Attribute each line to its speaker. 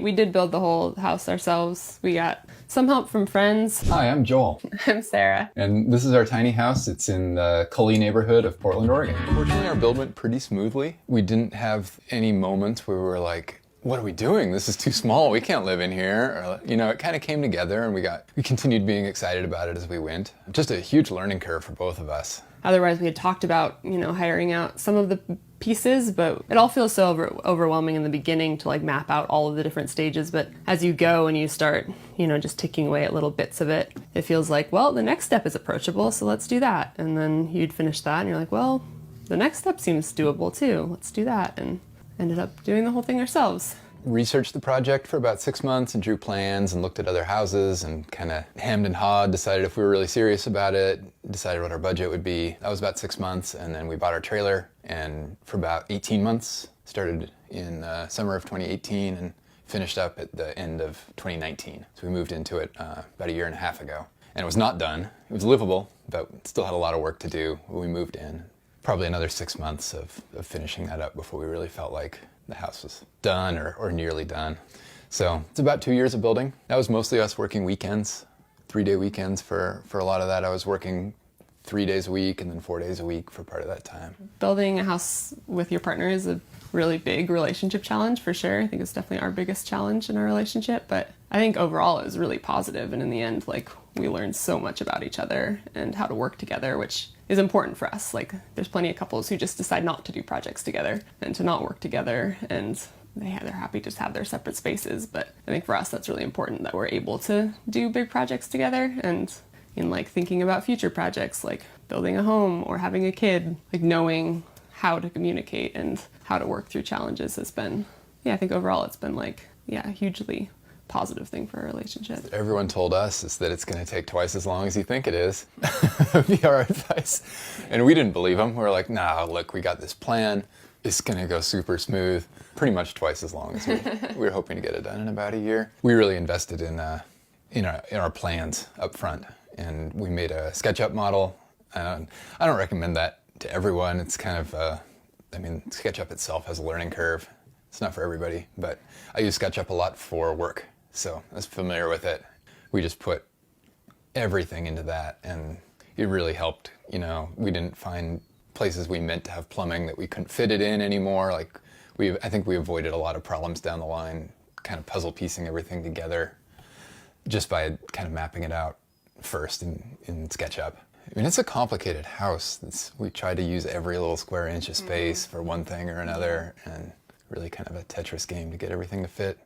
Speaker 1: We did build the whole house ourselves. We got some help from friends.
Speaker 2: Hi, I'm Joel.
Speaker 1: I'm Sarah.
Speaker 2: And this is our tiny house. It's in the Cully neighborhood of Portland, Oregon. Fortunately, our build went pretty smoothly. We didn't have any moments where we were like, what are we doing? This is too small. We can't live in here. Or, it kind of came together and we continued being excited about it as we went. Just a huge learning curve for both of us.
Speaker 1: Otherwise, we had talked about, hiring out some of the pieces, but it all feels so overwhelming in the beginning to map out all of the different stages. But as you go and you start, just ticking away at little bits of it, it feels like, well, the next step is approachable, so let's do that. And then you'd finish that and you're like, well, the next step seems doable too. Let's do that. And ended up doing the whole thing ourselves.
Speaker 2: Researched the project for about 6 months and drew plans and looked at other houses and kind of hemmed and hawed, decided if we were really serious about it, decided what our budget would be. That was about 6 months, and then we bought our trailer, and for about 18 months, started in summer of 2018 and finished up at the end of 2019. So we moved into it about a year and a half ago. And it was not done. It was livable, but still had a lot of work to do when we moved in. Probably another 6 months of finishing that up before we really felt like the house was done or nearly done. So it's about 2 years of building. That was mostly us working weekends, 3-day weekends for a lot of that. I was working 3 days a week and then 4 days a week for part of that time.
Speaker 1: Building a house with your partner is a really big relationship challenge for sure. I think it's definitely our biggest challenge in our relationship, but I think overall it was really positive, and in the end, we learned so much about each other and how to work together, which is important for us. There's plenty of couples who just decide not to do projects together and to not work together, and they're happy to just have their separate spaces. But I think for us, that's really important that we're able to do big projects together, and in thinking about future projects, like building a home or having a kid, knowing how to communicate and how to work through challenges has been, I think overall it's been a hugely positive thing for our relationship.
Speaker 2: Everyone told us is that it's going to take twice as long as you think it is. Be our advice. And we didn't believe them. We were like, nah, look, we got this plan. It's going to go super smooth. Pretty much twice as long as we were hoping to get it done in about a year. We really invested in our plans up front. And we made a SketchUp model. I don't recommend that to everyone. It's kind of, SketchUp itself has a learning curve. It's not for everybody, but I use SketchUp a lot for work, so I was familiar with it. We just put everything into that, and it really helped. We didn't find places we meant to have plumbing that we couldn't fit it in anymore. I think we avoided a lot of problems down the line, kind of puzzle piecing everything together just by kind of mapping it out first in SketchUp. It's a complicated house. We tried to use every little square inch of space for one thing or another, and really kind of a Tetris game to get everything to fit.